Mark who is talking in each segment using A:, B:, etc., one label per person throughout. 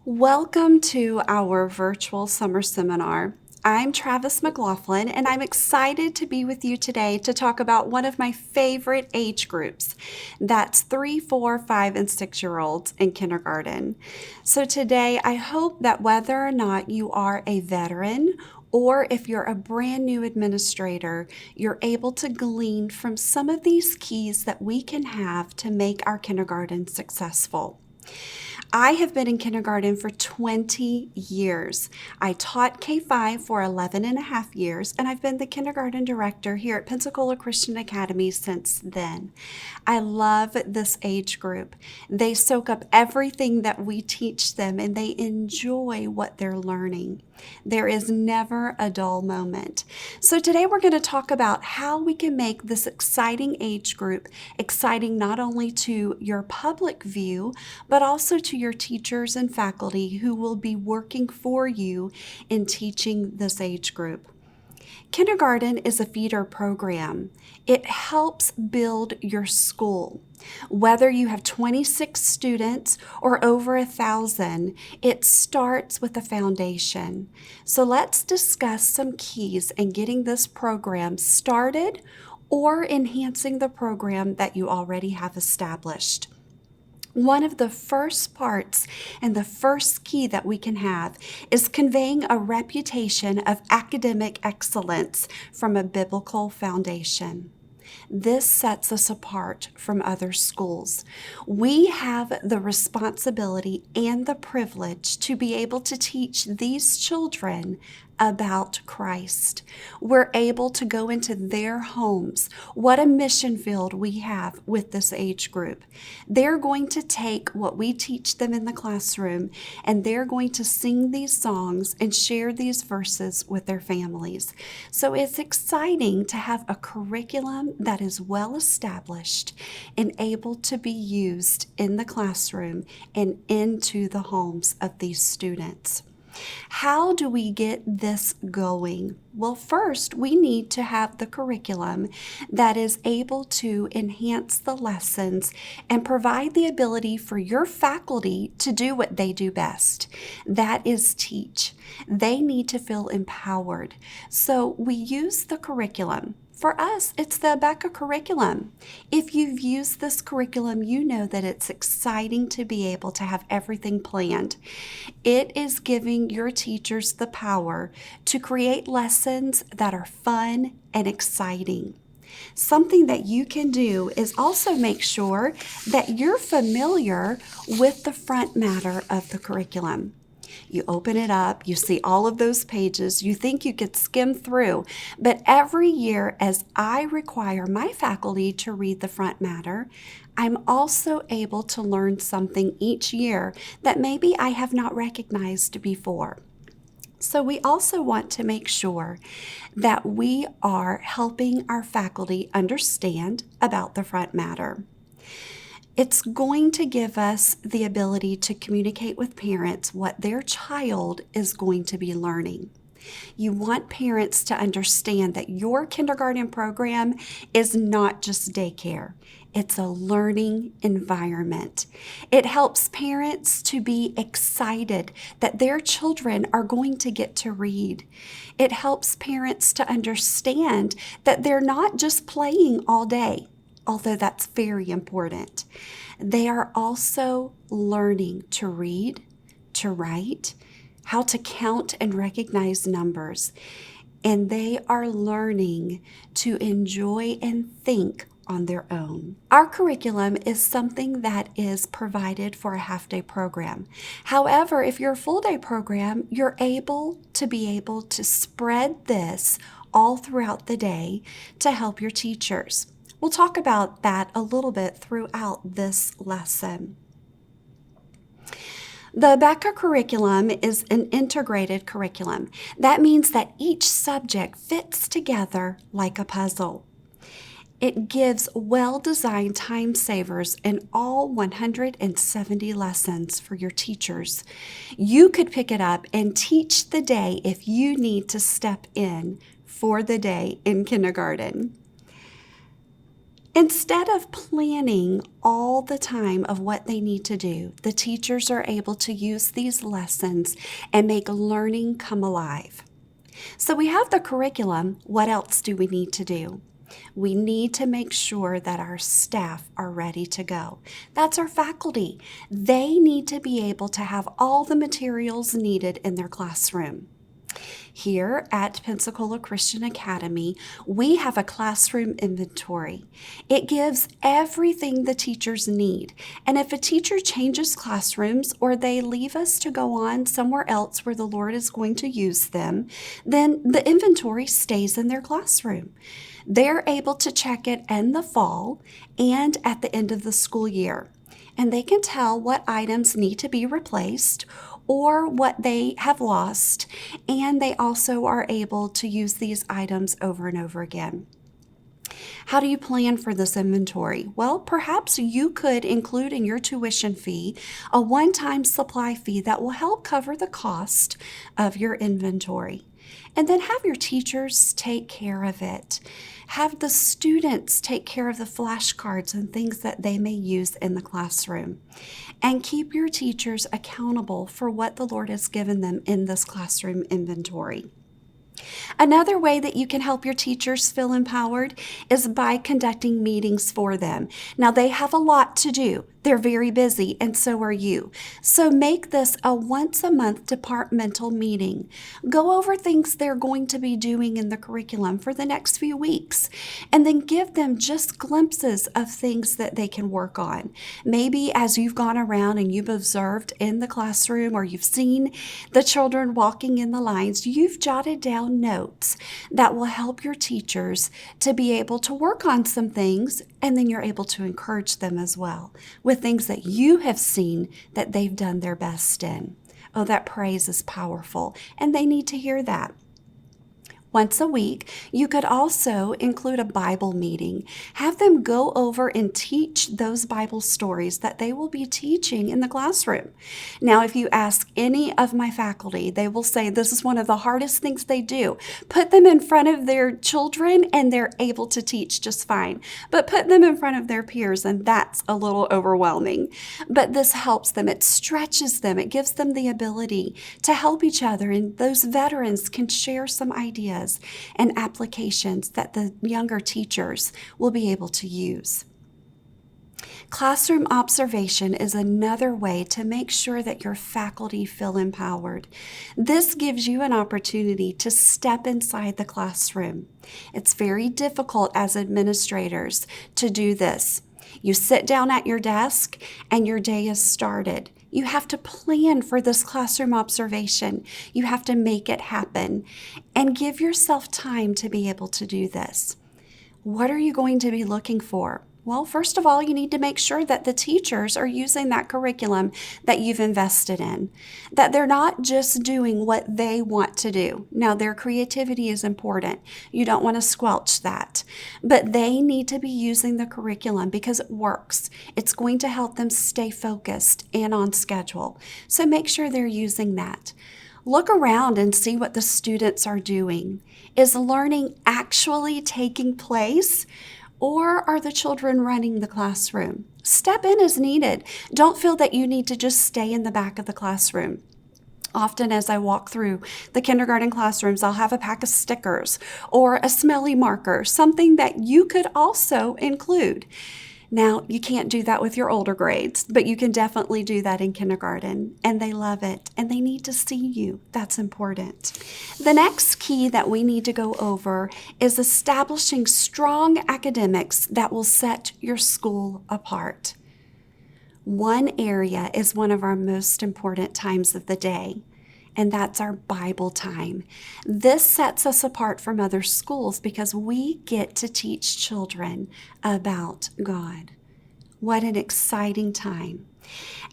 A: Welcome to our virtual summer seminar. I'm Travis McLaughlin, and I'm excited to be with you today to talk about one of my favorite age groups. That's 3, 4, 5, and 6-year-olds in kindergarten. So today, I hope that whether or not you are a veteran or if you're a brand new administrator, you're able to glean from some of these keys that we can have to make our kindergarten successful. I have been in kindergarten for 20 years. I taught K-5 for 11 and a half years, and I've been the kindergarten director here at Pensacola Christian Academy since then. I love this age group. They soak up everything that we teach them, and they enjoy what they're learning. There is never a dull moment. So today we're going to talk about how we can make this exciting age group exciting not only to your public view, but also to your teachers and faculty who will be working for you in teaching this age group. Kindergarten is a feeder program. It helps build your school. Whether you have 26 students or over 1,000, it starts with a foundation. So let's discuss some keys in getting this program started or enhancing the program that you already have established. One of the first parts and the first key that we can have is conveying a reputation of academic excellence from a biblical foundation. This sets us apart from other schools. We have the responsibility and the privilege to be able to teach these children about Christ. We're able to go into their homes. What a mission field we have with this age group. They're going to take what we teach them in the classroom and they're going to sing these songs and share these verses with their families. So it's exciting to have a curriculum that is well established and able to be used in the classroom and into the homes of these students. How do we get this going? Well, first, we need to have the curriculum that is able to enhance the lessons and provide the ability for your faculty to do what they do best. That is teach. They need to feel empowered. So we use the curriculum. For us, it's the Abeka curriculum. If you've used this curriculum, you know that it's exciting to be able to have everything planned. It is giving your teachers the power to create lessons that are fun and exciting. Something that you can do is also make sure that you're familiar with the front matter of the curriculum. You open it up, you see all of those pages, you think you could skim through, but every year as I require my faculty to read the front matter, I'm also able to learn something each year that maybe I have not recognized before. So we also want to make sure that we are helping our faculty understand about the front matter. It's going to give us the ability to communicate with parents what their child is going to be learning. You want parents to understand that your kindergarten program is not just daycare. It's a learning environment. It helps parents to be excited that their children are going to get to read. It helps parents to understand that they're not just playing all day, although that's very important. They are also learning to read, to write, how to count and recognize numbers, and they are learning to enjoy and think on their own. Our curriculum is something that is provided for a half-day program. However, if you're a full-day program, you're able to spread this all throughout the day to help your teachers. We'll talk about that a little bit throughout this lesson. The Abeka curriculum is an integrated curriculum. That means that each subject fits together like a puzzle. It gives well-designed time savers in all 170 lessons for your teachers. You could pick it up and teach the day if you need to step in for the day in kindergarten. Instead of planning all the time of what they need to do, the teachers are able to use these lessons and make learning come alive. So we have the curriculum. What else do we need to do? We need to make sure that our staff are ready to go. That's our faculty. They need to be able to have all the materials needed in their classroom. Here at Pensacola Christian Academy, we have a classroom inventory. It gives everything the teachers need. And if a teacher changes classrooms or they leave us to go on somewhere else where the Lord is going to use them, then the inventory stays in their classroom. They're able to check it in the fall and at the end of the school year. And they can tell what items need to be replaced or what they have lost, and they also are able to use these items over and over again. How do you plan for this inventory? Well, perhaps you could include in your tuition fee a one-time supply fee that will help cover the cost of your inventory. And then have your teachers take care of it. Have the students take care of the flashcards and things that they may use in the classroom. And keep your teachers accountable for what the Lord has given them in this classroom inventory. Another way that you can help your teachers feel empowered is by conducting meetings for them. Now, they have a lot to do. They're very busy, and so are you. So make this a once-a-month departmental meeting. Go over things they're going to be doing in the curriculum for the next few weeks, and then give them just glimpses of things that they can work on. Maybe as you've gone around and you've observed in the classroom or you've seen the children walking in the lines, you've jotted down notes that will help your teachers to be able to work on some things, and then you're able to encourage them as well with things that you have seen that they've done their best in. Oh, that praise is powerful, and they need to hear that. Once a week, you could also include a Bible meeting. Have them go over and teach those Bible stories that they will be teaching in the classroom. Now, if you ask any of my faculty, they will say this is one of the hardest things they do. Put them in front of their children and they're able to teach just fine. But put them in front of their peers and that's a little overwhelming. But this helps them. It stretches them. It gives them the ability to help each other, and those veterans can share some ideas and applications that the younger teachers will be able to use. Classroom observation is another way to make sure that your faculty feel empowered. This gives you an opportunity to step inside the classroom. It's very difficult as administrators to do this. You sit down at your desk and your day is started. You have to plan for this classroom observation. You have to make it happen and give yourself time to be able to do this. What are you going to be looking for? Well, first of all, you need to make sure that the teachers are using that curriculum that you've invested in, that they're not just doing what they want to do. Now, their creativity is important. You don't want to squelch that, but they need to be using the curriculum because it works. It's going to help them stay focused and on schedule. So make sure they're using that. Look around and see what the students are doing. Is learning actually taking place? Or are the children running the classroom? Step in as needed. Don't feel that you need to just stay in the back of the classroom. Often as I walk through the kindergarten classrooms, I'll have a pack of stickers or a smelly marker, something that you could also include. Now, you can't do that with your older grades, but you can definitely do that in kindergarten, and they love it, and they need to see you. That's important. The next key that we need to go over is establishing strong academics that will set your school apart. One area is one of our most important times of the day, and that's our Bible time. This sets us apart from other schools because we get to teach children about God. What an exciting time.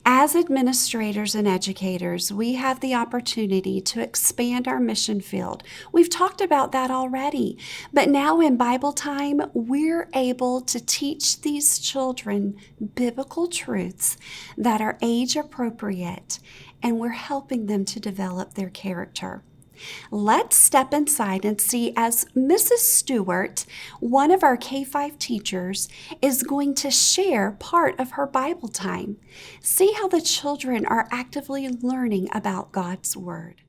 A: As administrators and educators, we have the opportunity to expand our mission field. We've talked about that already, but now in Bible time, we're able to teach these children biblical truths that are age appropriate, and we're helping them to develop their character. Let's step inside and see as Mrs. Stewart, one of our K-5 teachers, is going to share part of her Bible time. See how the children are actively learning about God's Word.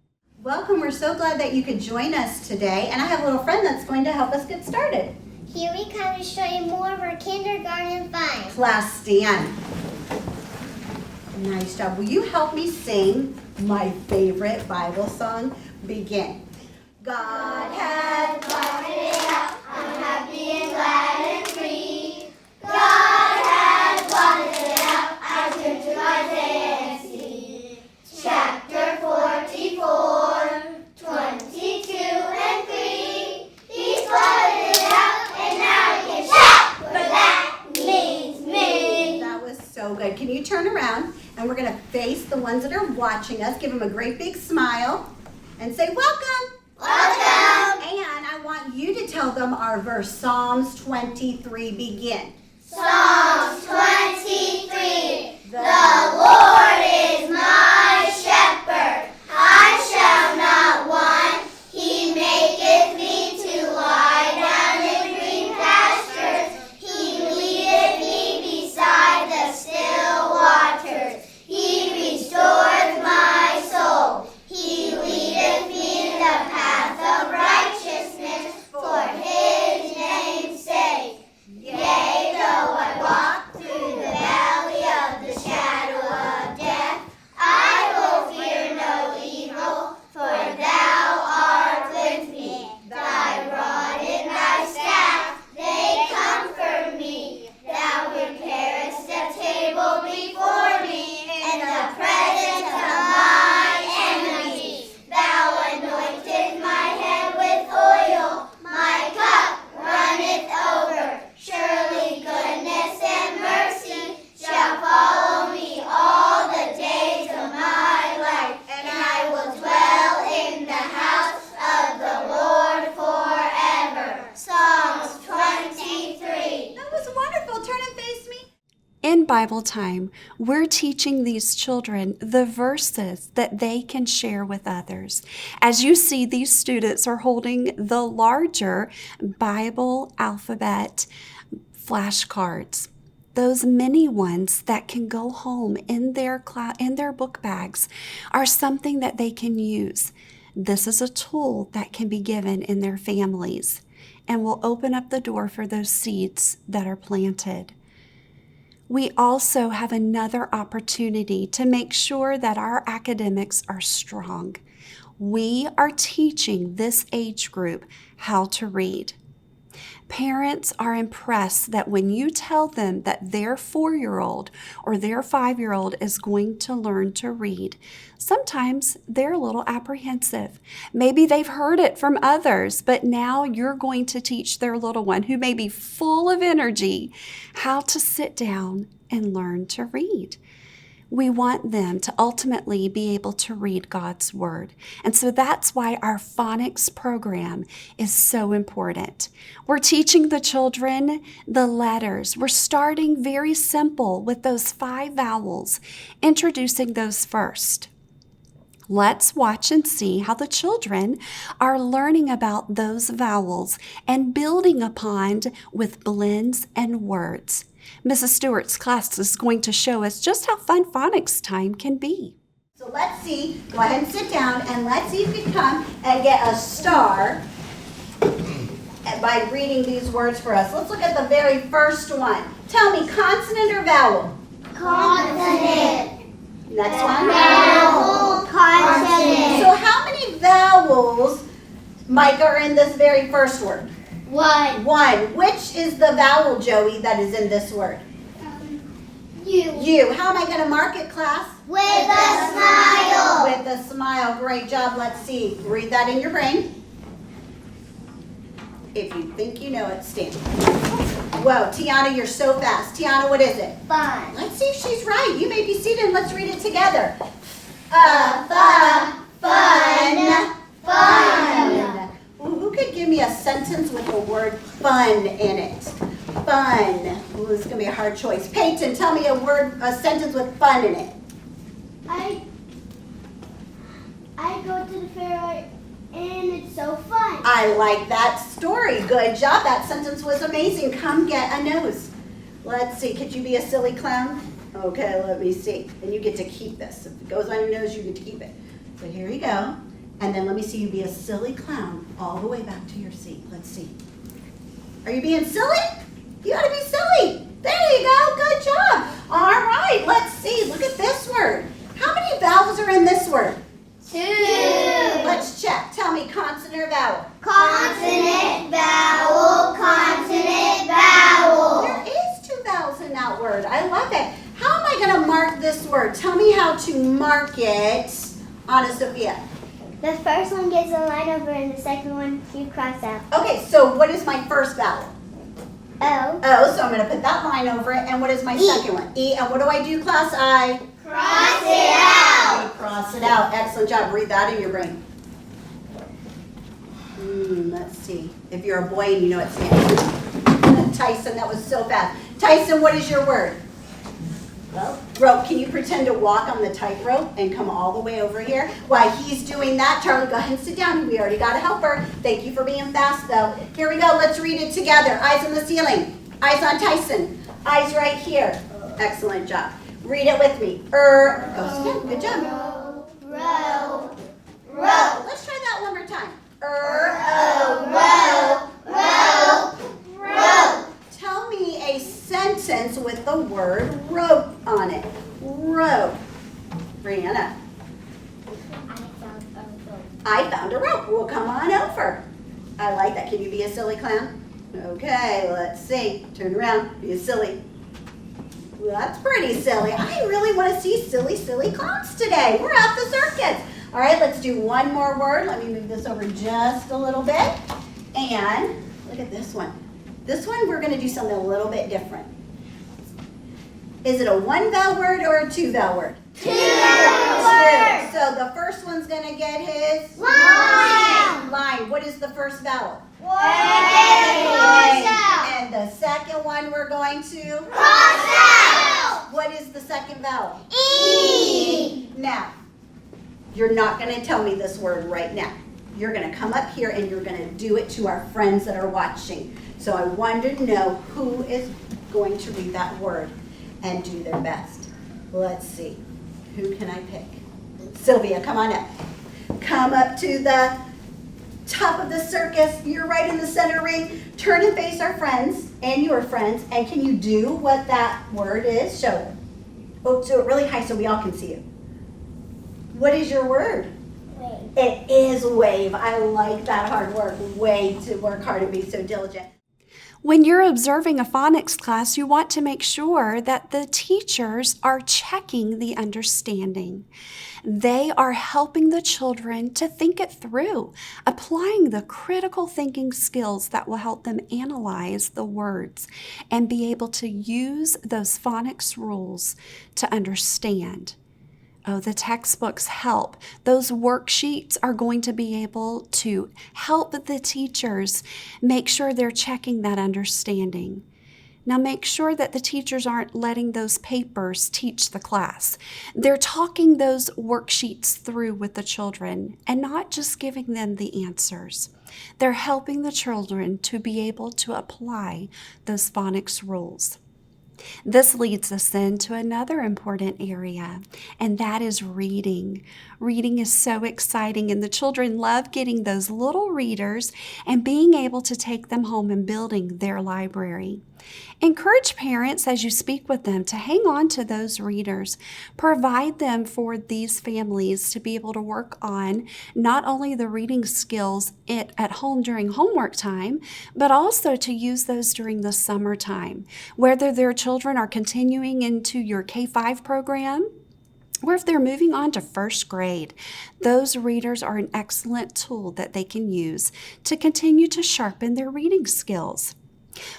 B: Welcome. We're so glad that you could join us today. And I have a little friend that's going to help us get started.
C: Here we come to show you more of our kindergarten fun.
B: Class, stand. Nice job. Will you help me sing my favorite Bible song? Begin. God has blotted it out. I'm happy and glad and free. God has blotted it out. I turn to Isaiah and see. Chapter 44, 22 and 3. He's blotted it out and now he can shout, for that means me. That was so good. Can you turn around? And we're going to face the ones that are watching us. Give them a great big smile and say, welcome. Welcome. And I want you to tell them our verse, Psalms 23. Begin. Psalms 23. The Lord is my shepherd. I shall not want. He maketh me to lie down in green pastures. He leadeth me beside the still waters. He restoreth my soul. He leadeth me in the path of righteousness for his name's sake. Yea, though I walk through the valley of the shadow of death, I will fear no evil, for thou art with me. Thy rod and thy staff, they comfort me. Thou preparest a table before me in the presence of my enemies. Thou anointest my head with oil, my cup runneth over. Surely goodness and mercy shall follow me all the days of my life, and I will dwell in the house of the Lord forever. Psalms 23. That was wonderful. Turn and face me.
A: In Bible time, we're teaching these children the verses that they can share with others. As you see, these students are holding the larger Bible alphabet flashcards. Those mini ones that can go home in their book bags are something that they can use. This is a tool that can be given in their families and will open up the door for those seeds that are planted. We also have another opportunity to make sure that our academics are strong. We are teaching this age group how to read. Parents are impressed that when you tell them that their 4-year-old or their 5-year-old is going to learn to read, sometimes they're a little apprehensive. Maybe they've heard it from others, but now you're going to teach their little one who may be full of energy how to sit down and learn to read. We want them to ultimately be able to read God's Word. And so that's why our phonics program is so important. We're teaching the children the letters. We're starting very simple with those 5 vowels, introducing those first. Let's watch and see how the children are learning about those vowels and building upon with blends and words. Mrs. Stewart's class is going to show us just how fun phonics time can be.
B: So let's see. Go ahead and sit down, and let's see if you can come and get a star by reading these words for us. Let's look at the very first one. Tell me, consonant or vowel?
C: Consonant.
B: Next one?
C: Vowel. Consonant.
B: So how many vowels, Micah, are in this very first word?
C: 1.
B: 1. Which is the vowel, Joey, that is in this word?
C: U.
B: U. How am I going to mark it, class?
C: With a smile.
B: With a smile. Great job. Let's see. Read that in your brain. If you think you know it, stand. Whoa, Tiana, you're so fast. Tiana, what is it?
C: Fun.
B: Let's see if she's right. You may be seated and let's read it together.
C: Fun.
B: Fun. Who could give me a sentence with the word fun in it? Fun. Ooh, this is going to be a hard choice. Peyton, tell me a sentence with fun in it.
C: I go to the fair And it's so fun.
B: I like that story. Good job. That sentence was amazing. Come get a nose. Let's see. Could you be a silly clown? Okay, let me see. And you get to keep this. If it goes on your nose, you get to keep it. So here you go. And then let me see you be a silly clown all the way back to your seat. Let's see. Are you being silly? You gotta be silly. There you go. Good job. All right, let's see. Look at this word. How many vowels are in this word?
C: 2.
B: Let's check. Tell me consonant or vowel.
C: Consonant, vowel, consonant, vowel.
B: There is 2 vowels in that word. I love it. How am I going to mark this word? Tell me how to mark it, Anna Sophia.
C: The first one gets a line over and the second one you cross out.
B: Okay, so what is my first vowel?
C: O.
B: O, so I'm going to put that line over it. And what is my second one? E. And what do I do, class? I
C: Cross it out.
B: cross it out. Excellent job. Read that in your brain. Let's see. If you're a boy and you know it's me. Tyson, that was so fast. Tyson, what is your word?
C: Rope.
B: Rope. Can you pretend to walk on the tightrope and come all the way over here? While he's doing that, Charlie, go ahead and sit down. We already got a helper. Thank you for being fast, though. Here we go. Let's read it together. Eyes on the ceiling. Eyes on Tyson. Eyes right here. Excellent job. Read it with me. Goes again. Good job.
C: Row.
B: Row. Let's try that one more time.
C: Row.
B: Tell me a sentence with the word rope on it. Rope. Brianna. I found a rope. Well, come on over. I like that. Can you be a silly clown? Okay, let's see. Turn around. Be a silly. Well, that's pretty silly. I really want to see silly clowns today. We're at the circus. All right, let's do one more word. Let me move this over just a little bit. And look at this one. This one, we're going to do something a little bit different. Is it a 1 vowel word or a 2 vowel word?
C: 2 words.
B: So the first one's going to get his
C: Line.
B: line. What is the first vowel?
C: Cross out.
B: And the second one we're going to?
C: Cross out.
B: What is the second vowel?
C: E.
B: Now, you're not going to tell me this word right now. You're going to come up here and you're going to do it to our friends that are watching. So I wanted to know who is going to read that word and do their best. Let's see. Who can I pick? Sylvia, come on up. Come up to the top of the circus. You're right in the center ring. Turn and face our friends and your friends. And can you do what that word is? Show them. Oh, do it really high so we all can see you. What is your word?
C: Wave.
B: It is wave. I like that hard work. Way to work hard and be so diligent.
A: When you're observing a phonics class, you want to make sure that the teachers are checking the understanding. They are helping the children to think it through, applying the critical thinking skills that will help them analyze the words and be able to use those phonics rules to understand. Oh, the textbooks help. Those worksheets are going to be able to help the teachers make sure they're checking that understanding. Now, make sure that the teachers aren't letting those papers teach the class. They're talking those worksheets through with the children and not just giving them the answers. They're helping the children to be able to apply those phonics rules. This leads us into another important area, and that is reading. Reading is so exciting, and the children love getting those little readers and being able to take them home and building their library. Encourage parents as you speak with them to hang on to those readers. Provide them for these families to be able to work on not only the reading skills at home during homework time, but also to use those during the summertime. Whether their children are continuing into your K-5 program, or if they're moving on to first grade, those readers are an excellent tool that they can use to continue to sharpen their reading skills.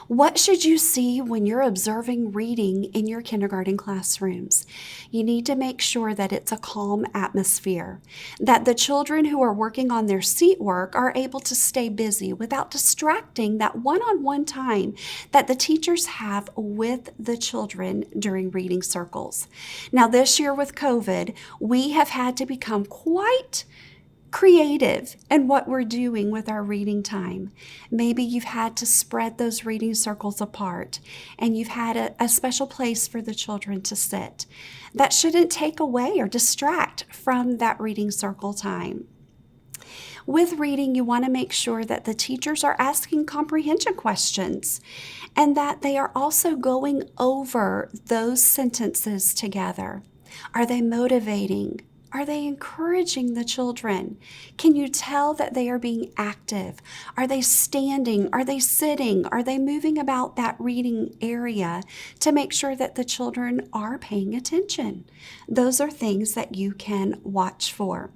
A: What should you see when you're observing reading in your kindergarten classrooms? You need to make sure that it's a calm atmosphere, that the children who are working on their seat work are able to stay busy without distracting that one-on-one time that the teachers have with the children during reading circles. Now, this year with COVID, we have had to become quite creative in what we're doing with our reading time. Maybe you've had to spread those reading circles apart and you've had a special place for the children to sit. That shouldn't take away or distract from that reading circle time. With reading, you want to make sure that the teachers are asking comprehension questions and that they are also going over those sentences together. Are they motivating? Are they encouraging the children? Can you tell that they are being active? Are they standing? Are they sitting? Are they moving about that reading area to make sure that the children are paying attention? Those are things that you can watch for.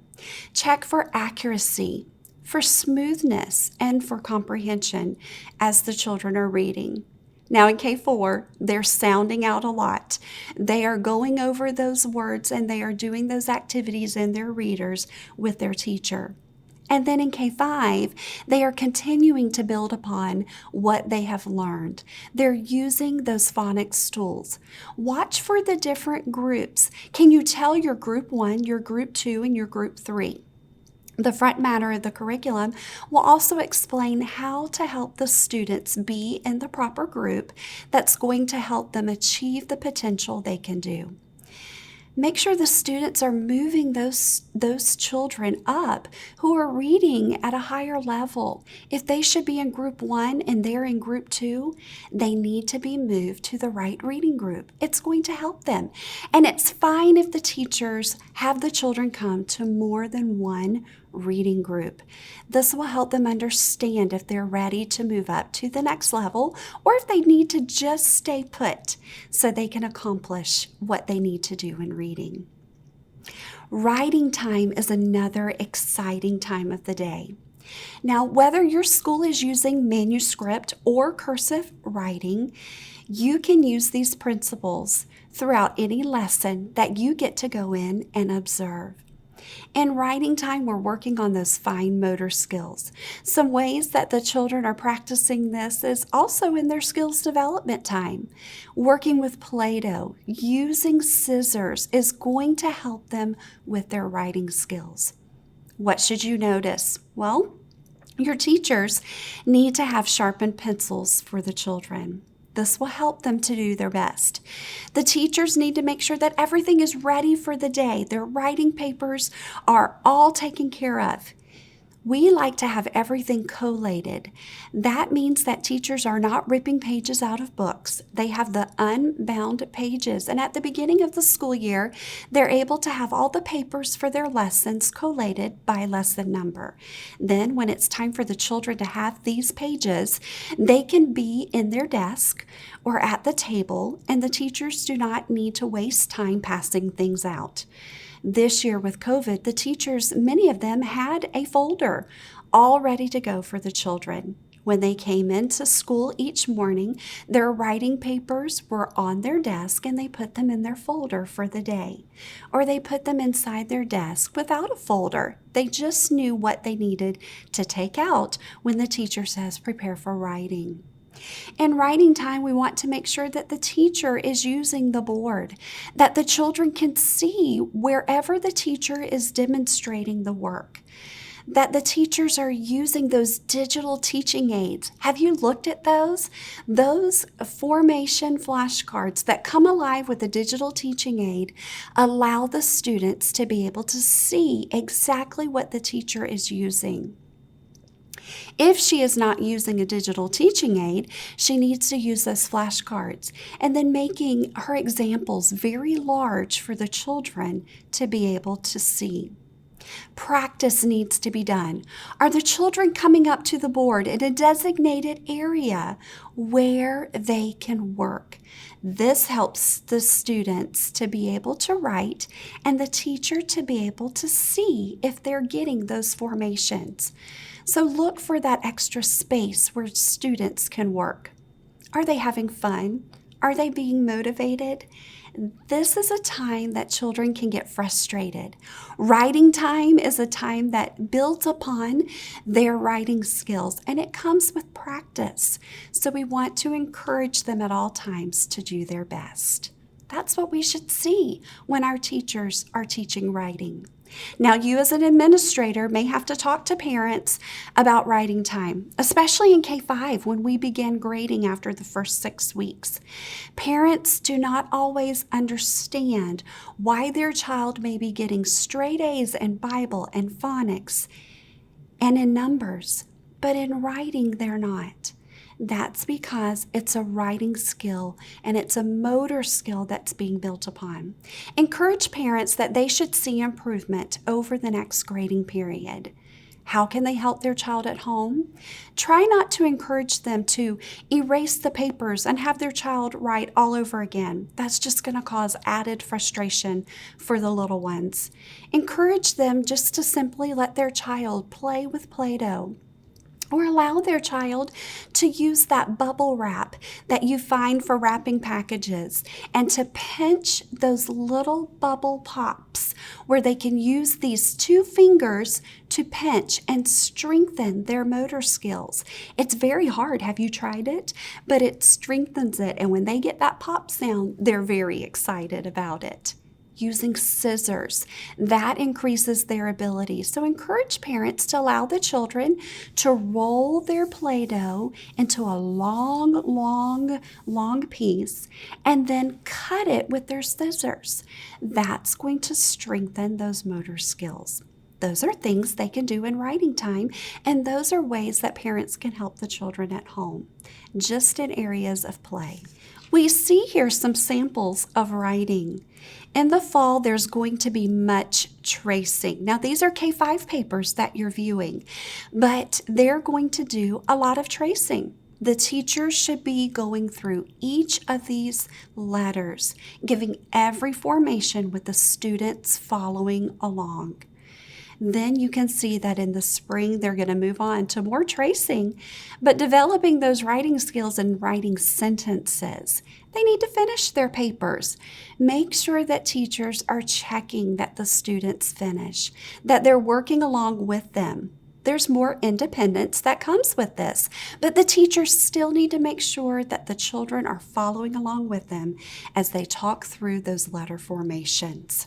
A: Check for accuracy, for smoothness, and for comprehension as the children are reading. Now in K4, they're sounding out a lot. They are going over those words and they are doing those activities in their readers with their teacher. And then in K5, they are continuing to build upon what they have learned. They're using those phonics tools. Watch for the different groups. Can you tell your group 1, your group 2, and your group 3? The front matter of the curriculum will also explain how to help the students be in the proper group that's going to help them achieve the potential they can do. Make sure the students are moving those children up who are reading at a higher level. If they should be in group 1 and they're in group 2, they need to be moved to the right reading group. It's going to help them. And it's fine if the teachers have the children come to more than one reading group. This will help them understand if they're ready to move up to the next level or if they need to just stay put so they can accomplish what they need to do in reading. Writing time is another exciting time of the day. Now, whether your school is using manuscript or cursive writing, you can use these principles throughout any lesson that you get to go in and observe. In writing time, we're working on those fine motor skills. Some ways that the children are practicing this is also in their skills development time. Working with Play-Doh, using scissors is going to help them with their writing skills. What should you notice? Well, your teachers need to have sharpened pencils for the children. This will help them to do their best. The teachers need to make sure that everything is ready for the day. Their writing papers are all taken care of. We like to have everything collated. That means that teachers are not ripping pages out of books. They have the unbound pages. And at the beginning of the school year, they're able to have all the papers for their lessons collated by lesson number. Then when it's time for the children to have these pages, they can be in their desk or at the table, and the teachers do not need to waste time passing things out. This year with COVID, the teachers, many of them had a folder all ready to go for the children. When they came into school each morning, their writing papers were on their desk and they put them in their folder for the day. Or they put them inside their desk without a folder. They just knew what they needed to take out when the teacher says prepare for writing. In writing time, we want to make sure that the teacher is using the board, that the children can see wherever the teacher is demonstrating the work, that the teachers are using those digital teaching aids. Have you looked at those? Those formation flashcards that come alive with a digital teaching aid allow the students to be able to see exactly what the teacher is using. If she is not using a digital teaching aid, she needs to use those flashcards and then making her examples very large for the children to be able to see. Practice needs to be done. Are the children coming up to the board in a designated area where they can work? This helps the students to be able to write and the teacher to be able to see if they're getting those formations. So look for that extra space where students can work. Are they having fun? Are they being motivated? This is a time that children can get frustrated. Writing time is a time that builds upon their writing skills, and it comes with practice. So we want to encourage them at all times to do their best. That's what we should see when our teachers are teaching writing. Now, you as an administrator may have to talk to parents about writing time, especially in K-5 when we begin grading after the first 6 weeks. Parents do not always understand why their child may be getting straight A's in Bible and phonics and in numbers, but in writing they're not. That's because it's a writing skill and it's a motor skill that's being built upon. Encourage parents that they should see improvement over the next grading period. How can they help their child at home? Try not to encourage them to erase the papers and have their child write all over again. That's just going to cause added frustration for the little ones. Encourage them just to simply let their child play with Play-Doh, or allow their child to use that bubble wrap that you find for wrapping packages and to pinch those little bubble pops where they can use these 2 fingers to pinch and strengthen their motor skills. It's very hard. Have you tried it? But it strengthens it. And when they get that pop sound, they're very excited about it. Using scissors, that increases their ability. So encourage parents to allow the children to roll their Play-Doh into a long piece and then cut it with their scissors. That's going to strengthen those motor skills. Those are things they can do in writing time, and those are ways that parents can help the children at home, just in areas of play. We see here some samples of writing. In the fall, there's going to be much tracing. Now, these are K-5 papers that you're viewing, but they're going to do a lot of tracing. The teachers should be going through each of these letters, giving every formation with the students following along. Then you can see that in the spring, they're going to move on to more tracing, but developing those writing skills and writing sentences. They need to finish their papers. Make sure that teachers are checking that the students finish, that they're working along with them. There's more independence that comes with this, but the teachers still need to make sure that the children are following along with them as they talk through those letter formations.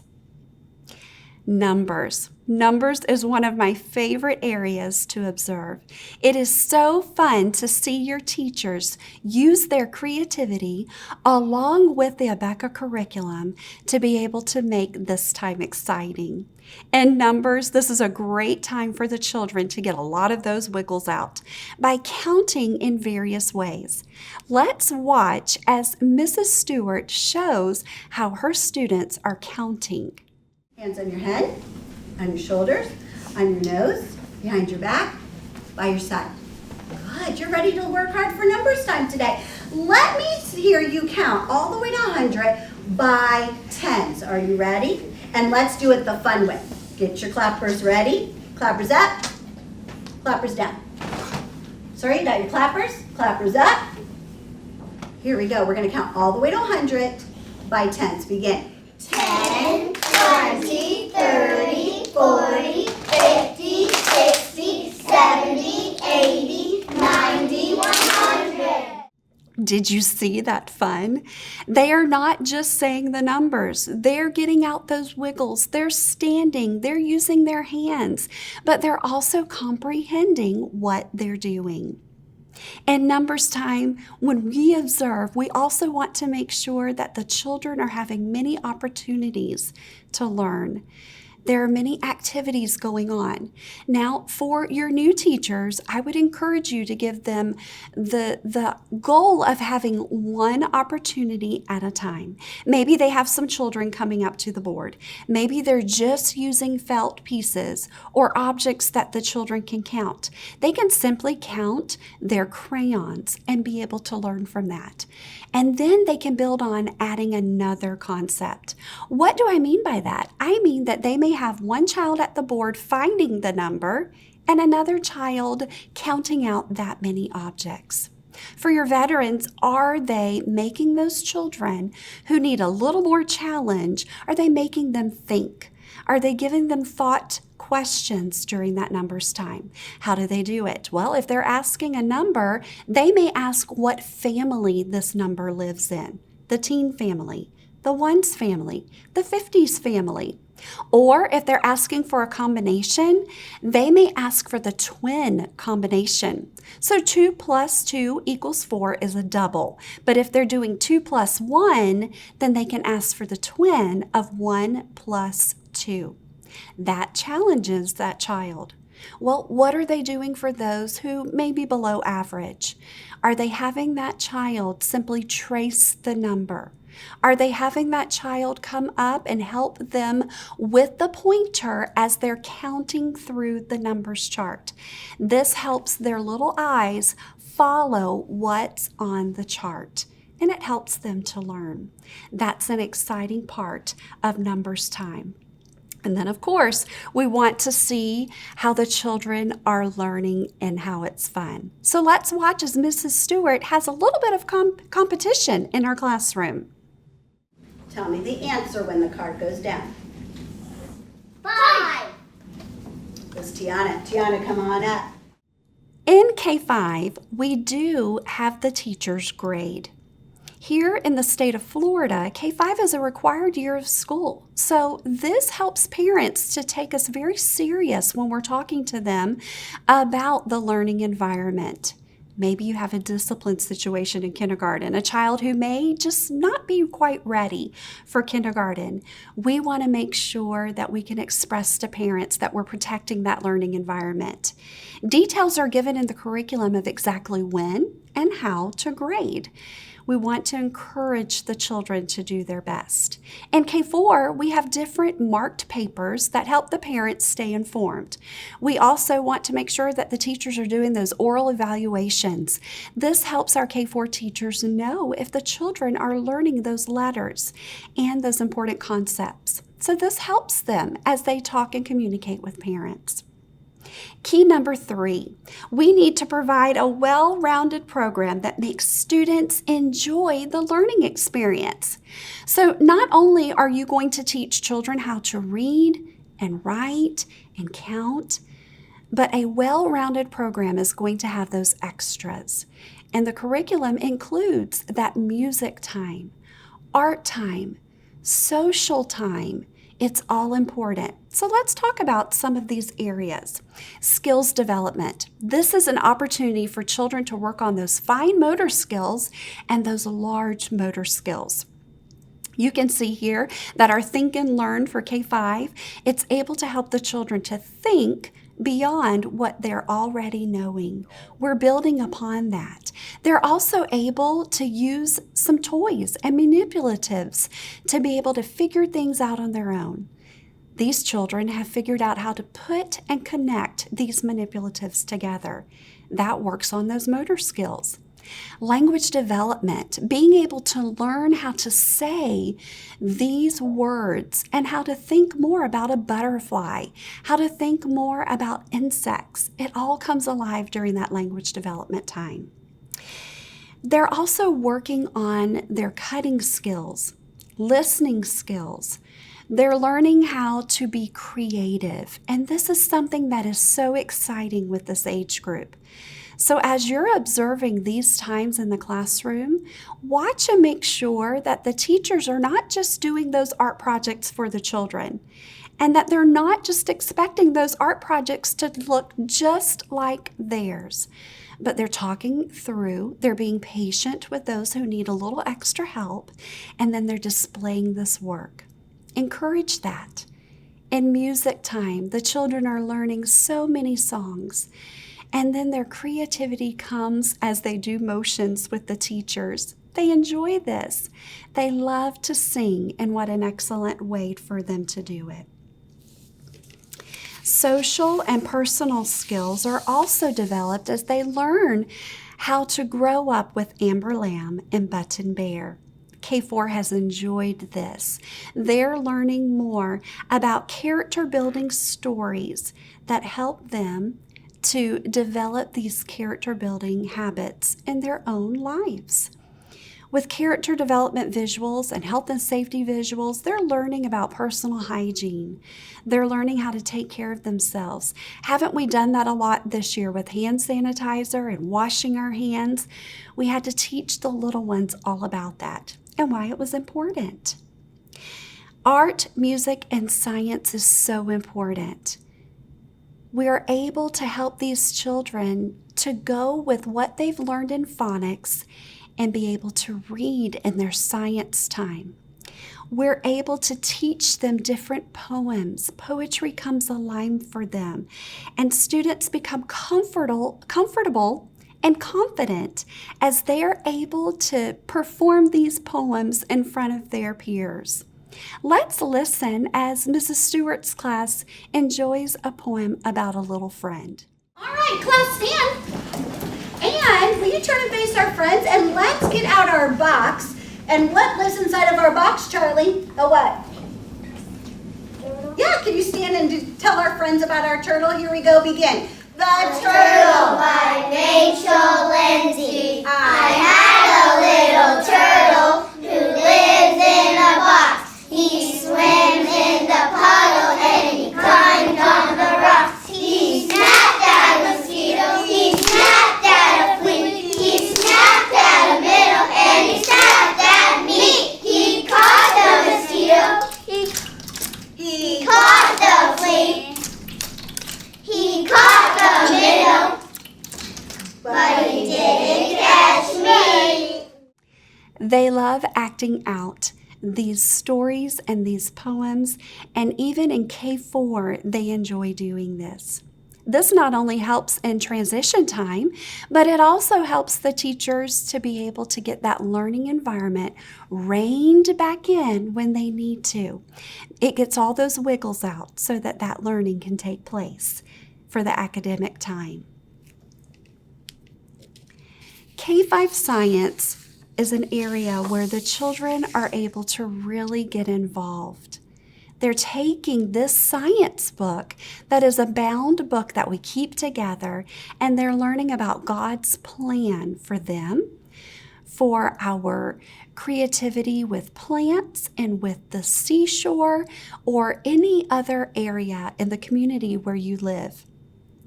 A: Numbers. Numbers is one of my favorite areas to observe. It is so fun to see your teachers use their creativity along with the Abeka curriculum to be able to make this time exciting. In numbers, this is a great time for the children to get a lot of those wiggles out by counting in various ways. Let's watch as Mrs. Stewart shows how her students are counting.
B: Hands on your head, on your shoulders, on your nose, behind your back, by your side. Good, you're ready to work hard for numbers time today. Let me hear you count all the way to 100 by tens. Are you ready? And let's do it the fun way. Get your clappers ready. Clappers up, clappers down. Sorry, got your clappers? Clappers up. Here we go. We're going to count all the way to 100 by tens. Begin.
C: 10, 20, 30, 40, 50, 60, 70, 80, 90, 100.
A: Did you see that fun? They are not just saying the numbers. They're getting out those wiggles. They're standing. They're using their hands. But they're also comprehending what they're doing. In numbers time, when we observe, we also want to make sure that the children are having many opportunities to learn. There are many activities going on. Now, for your new teachers, I would encourage you to give them the goal of having one opportunity at a time. Maybe they have some children coming up to the board. Maybe they're just using felt pieces or objects that the children can count. They can simply count their crayons and be able to learn from that. And then they can build on adding another concept. What do I mean by that? I mean that they may have one child at the board finding the number and another child counting out that many objects. For your veterans, are they making those children who need a little more challenge, are they making them think? Are they giving them thought questions during that numbers time? How do they do it? Well, if they're asking a number, they may ask what family this number lives in. The teen family, the ones family, the 50s family. Or if they're asking for a combination, they may ask for the twin combination. So 2 plus 2 equals 4 is a double. But if they're doing 2 plus 1, then they can ask for the twin of 1 plus 2. That challenges that child. Well, what are they doing for those who may be below average? Are they having that child simply trace the number? Are they having that child come up and help them with the pointer as they're counting through the numbers chart? This helps their little eyes follow what's on the chart, and it helps them to learn. That's an exciting part of numbers time. And then, of course, we want to see how the children are learning and how it's fun. So let's watch as Mrs. Stewart has a little bit of competition in her classroom.
B: Tell me the answer when the card goes down.
C: 5.
B: It's Tiana. Tiana, come on up.
A: In K-5, we do have the teacher's grade. Here in the state of Florida, K-5 is a required year of school. So this helps parents to take us very serious when we're talking to them about the learning environment. Maybe you have a discipline situation in kindergarten, a child who may just not be quite ready for kindergarten. We want to make sure that we can express to parents that we're protecting that learning environment. Details are given in the curriculum of exactly when and how to grade. We want to encourage the children to do their best. In K4, we have different marked papers that help the parents stay informed. We also want to make sure that the teachers are doing those oral evaluations. This helps our K4 teachers know if the children are learning those letters and those important concepts. So this helps them as they talk and communicate with parents. Key number 3, we need to provide a well-rounded program that makes students enjoy the learning experience. So not only are you going to teach children how to read and write and count, but a well-rounded program is going to have those extras. And the curriculum includes that music time, art time, social time. It's all important. So let's talk about some of these areas. Skills development. This is an opportunity for children to work on those fine motor skills and those large motor skills. You can see here that our Think and Learn for K-5, it's able to help the children to think beyond what they're already knowing. We're building upon that. They're also able to use some toys and manipulatives to be able to figure things out on their own. These children have figured out how to put and connect these manipulatives together. That works on those motor skills. Language development, being able to learn how to say these words and how to think more about a butterfly, how to think more about insects. It all comes alive during that language development time. They're also working on their cutting skills, listening skills. They're learning how to be creative, and this is something that is so exciting with this age group. So as you're observing these times in the classroom, watch and make sure that the teachers are not just doing those art projects for the children, and that they're not just expecting those art projects to look just like theirs, but they're talking through, they're being patient with those who need a little extra help, and then they're displaying this work. Encourage that. In music time, the children are learning so many songs. And then their creativity comes as they do motions with the teachers. They enjoy this. They love to sing, and what an excellent way for them to do it. Social and personal skills are also developed as they learn how to grow up with Amber Lamb and Button Bear. K4 has enjoyed this. They're learning more about character building stories that help them to develop these character building habits in their own lives. With character development visuals and health and safety visuals, they're learning about personal hygiene. They're learning how to take care of themselves. Haven't we done that a lot this year with hand sanitizer and washing our hands? We had to teach the little ones all about that and why it was important. Art, music, and science is so important. We are able to help these children to go with what they've learned in phonics and be able to read in their science time. We're able to teach them different poems. Poetry comes alive for them, and students become comfortable and confident as they are able to perform these poems in front of their peers. Let's listen as Mrs. Stewart's class enjoys a poem about a little friend.
B: All right, class, stand. And will you turn and face our friends, and let's get out our box. And what lives inside of our box, Charlie? A what? Turtle. Yeah, can you stand and tell our friends about our turtle? Here we go, begin. The turtle by Rachel Lindsay. I had a little turtle who lives in a box. He swims in the puddle and he climbed on the rocks. He snapped at a mosquito, he snapped at a flea, he snapped at a minnow, and he snapped at me. He caught the mosquito, he caught the flea, he caught the minnow, but he didn't catch me.
A: They love acting out these stories and these poems, and even in K4, they enjoy doing this. This not only helps in transition time, but it also helps the teachers to be able to get that learning environment reined back in when they need to. It gets all those wiggles out so that that learning can take place for the academic time. K5 Science is an area where the children are able to really get involved. They're taking this science book that is a bound book that we keep together, and they're learning about God's plan for them, for our creativity with plants and with the seashore or any other area in the community where you live.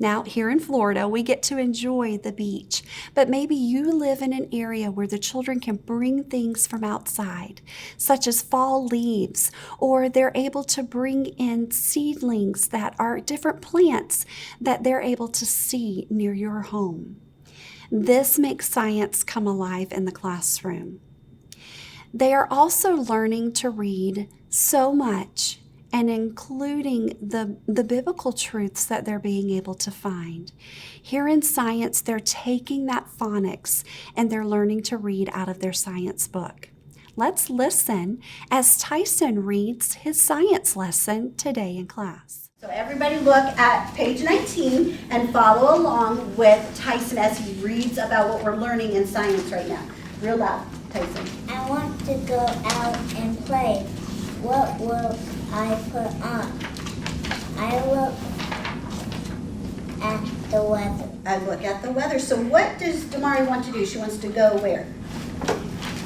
A: Now, here in Florida, we get to enjoy the beach, but maybe you live in an area where the children can bring things from outside, such as fall leaves, or they're able to bring in seedlings that are different plants that they're able to see near your home. This makes science come alive in the classroom. They are also learning to read so much, and including the biblical truths that they're being able to find. Here in science, they're taking that phonics and they're learning to read out of their science book. Let's listen as Tyson reads his science lesson today in class.
B: So everybody look at page 19 and follow along with Tyson as he reads about what we're learning in science right now. Real loud, Tyson.
C: I want to go out and play. What will I put on? I look at the weather.
B: I look at the weather. So what does Damari want to do? She wants to go where?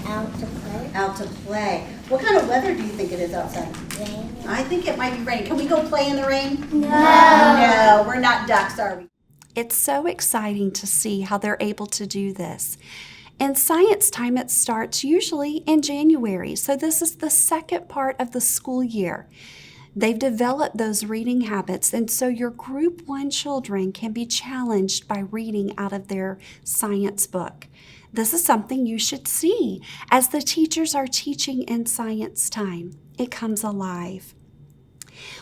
C: Out to play.
B: Out to play. What kind of weather do you think it is outside?
C: Rain.
B: I think it might be rain. Can we go play in the rain?
C: No.
B: No, we're not ducks, are we?
A: It's so exciting to see how they're able to do this. In science time, it starts usually in January, so this is the second part of the school year. They've developed those reading habits, and so your Group 1 children can be challenged by reading out of their science book. This is something you should see as the teachers are teaching in science time. It comes alive.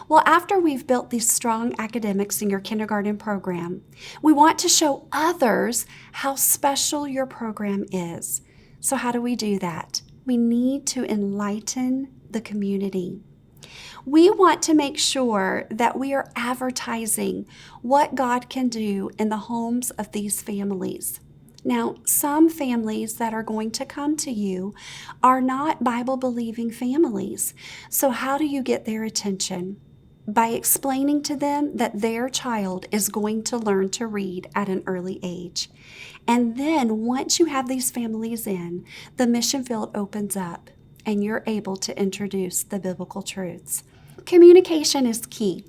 A: Well, after we've built these strong academics in your kindergarten program, we want to show others how special your program is. So how do we do that? We need to enlighten the community. We want to make sure that we are advertising what God can do in the homes of these families. Now, some families that are going to come to you are not Bible-believing families. So how do you get their attention? By explaining to them that their child is going to learn to read at an early age. And then once you have these families in, the mission field opens up and you're able to introduce the biblical truths. Communication is key.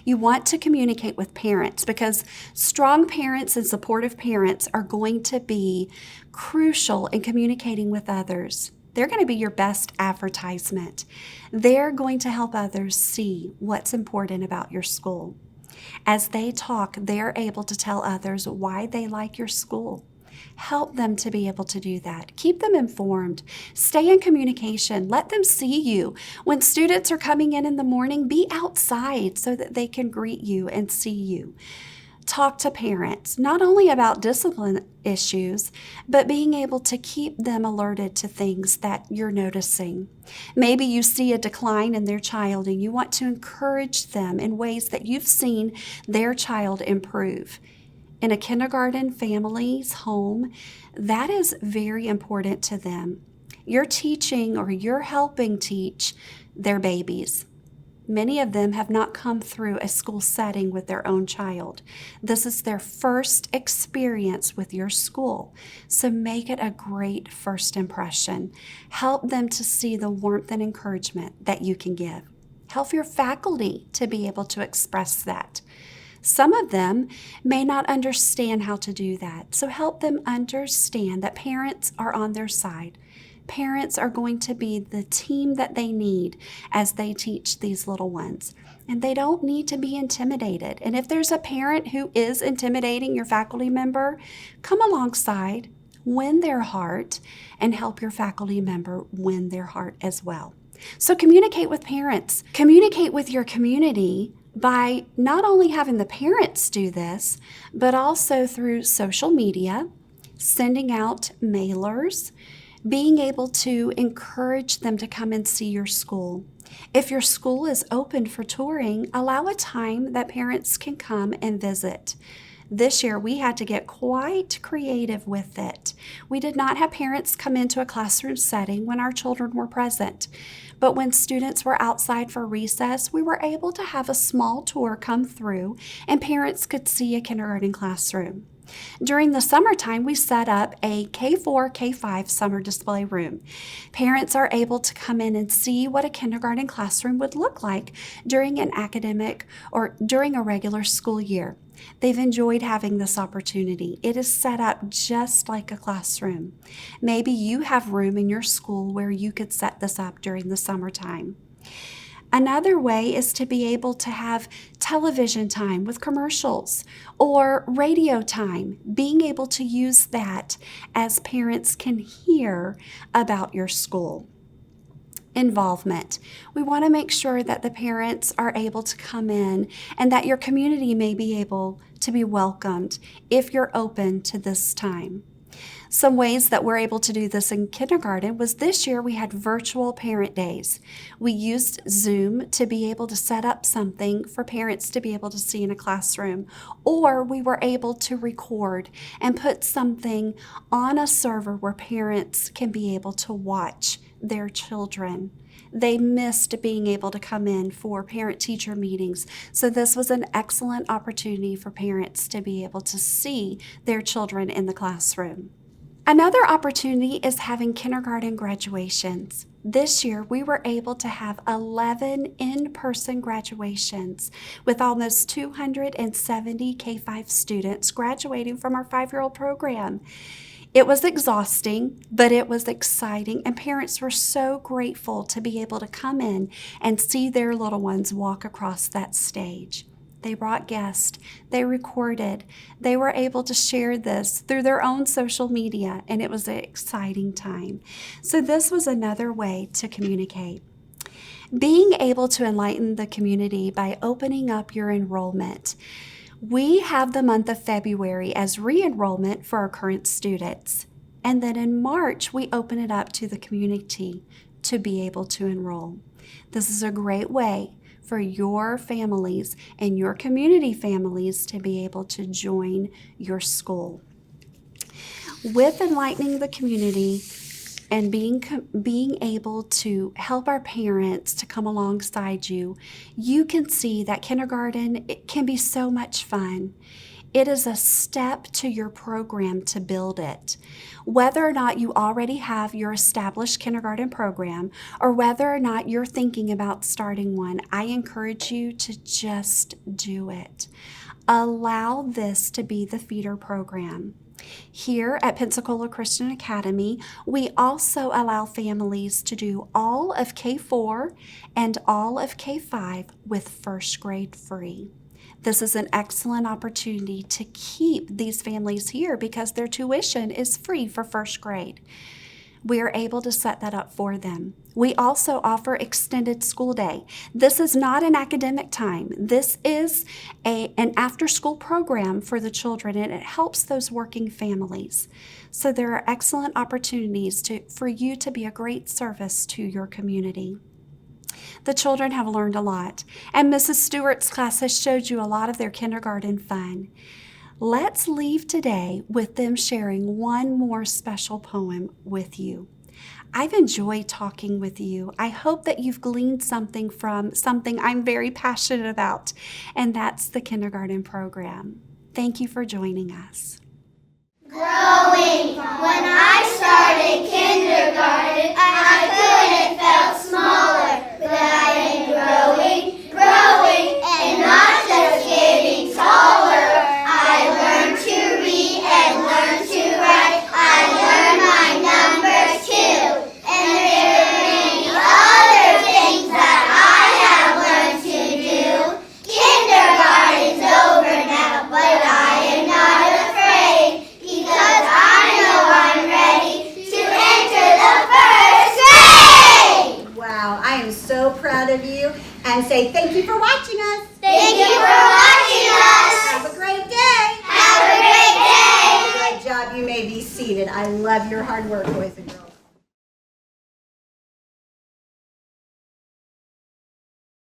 A: You want to communicate with parents because strong parents and supportive parents are going to be crucial in communicating with others. They're going to be your best advertisement. They're going to help others see what's important about your school. As they talk, they're able to tell others why they like your school. Help them to be able to do that. Keep them informed. Stay in communication. Let them see you. When students are coming in the morning, be outside so that they can greet you and see you. Talk to parents, not only about discipline issues, but being able to keep them alerted to things that you're noticing. Maybe you see a decline in their child and you want to encourage them in ways that you've seen their child improve. In a kindergarten family's home, that is very important to them. You're teaching or you're helping teach their babies. Many of them have not come through a school setting with their own child. This is their first experience with your school, so make it a great first impression. Help them to see the warmth and encouragement that you can give. Help your faculty to be able to express that. Some of them may not understand how to do that, so help them understand that parents are on their side. Parents are going to be the team that they need as they teach these little ones. And they don't need to be intimidated. And if there's a parent who is intimidating your faculty member, come alongside, win their heart, and help your faculty member win their heart as well. So communicate with parents. Communicate with your community by not only having the parents do this, but also through social media, sending out mailers, being able to encourage them to come and see your school. If your school is open for touring, allow a time that parents can come and visit. This year, we had to get quite creative with it. We did not have parents come into a classroom setting when our children were present. But when students were outside for recess, we were able to have a small tour come through and parents could see a kindergarten classroom. During the summertime, we set up a K4, K5 summer display room. Parents are able to come in and see what a kindergarten classroom would look like during an academic or during a regular school year. They've enjoyed having this opportunity. It is set up just like a classroom. Maybe you have room in your school where you could set this up during the summertime. Another way is to be able to have television time with commercials or radio time, being able to use that as parents can hear about your school. Involvement. We want to make sure that the parents are able to come in and that your community may be able to be welcomed if you're open to this time. Some ways that we're able to do this in kindergarten was this year we had virtual parent days. We used Zoom to be able to set up something for parents to be able to see in a classroom, or we were able to record and put something on a server where parents can be able to watch their children. They missed being able to come in for parent-teacher meetings, so this was an excellent opportunity for parents to be able to see their children in the classroom. Another opportunity is having kindergarten graduations. This year, we were able to have 11 in-person graduations with almost 270 K5 students graduating from our 5-year-old program. It was exhausting, but it was exciting, and parents were so grateful to be able to come in and see their little ones walk across that stage. They brought guests, they recorded, they were able to share this through their own social media, and it was an exciting time. So this was another way to communicate. Being able to enlighten the community by opening up your enrollment. We have the month of February as re-enrollment for our current students. And then in March, we open it up to the community to be able to enroll. This is a great way for your families and your community families to be able to join your school. With enlightening the community and being able to help our parents to come alongside you, you can see that kindergarten, it can be so much fun. It is a step to your program to build it. Whether or not you already have your established kindergarten program or whether or not you're thinking about starting one, I encourage you to just do it. Allow this to be the feeder program. Here at Pensacola Christian Academy, we also allow families to do all of K4 and all of K5 with first grade free. This is an excellent opportunity to keep these families here because their tuition is free for first grade. We are able to set that up for them. We also offer extended school day. This is not an academic time. This is an after-school program for the children, and it helps those working families. So there are excellent opportunities for you to be a great service to your community. The children have learned a lot, and Mrs. Stewart's class has showed you a lot of their kindergarten fun. Let's leave today with them sharing one more special poem with you. I've enjoyed talking with you. I hope that you've gleaned something from something I'm very passionate about, and that's the kindergarten program. Thank you for joining us.
C: Growing. When I started kindergarten, I could have felt smaller, but I am growing, and not just getting taller. I learned to read and learned to write. I learned my numbers too, and there are many other things that I have learned to do. Kindergarten's over now, but I am not afraid, because I know I'm ready to enter the first grade!
B: Wow, I am so proud of you, and say thank you for watching us.
C: Thank you for watching us!
B: Have a great day.
C: Have a great day!
B: Great job. You may be seated. I love your hard work, boys and girls.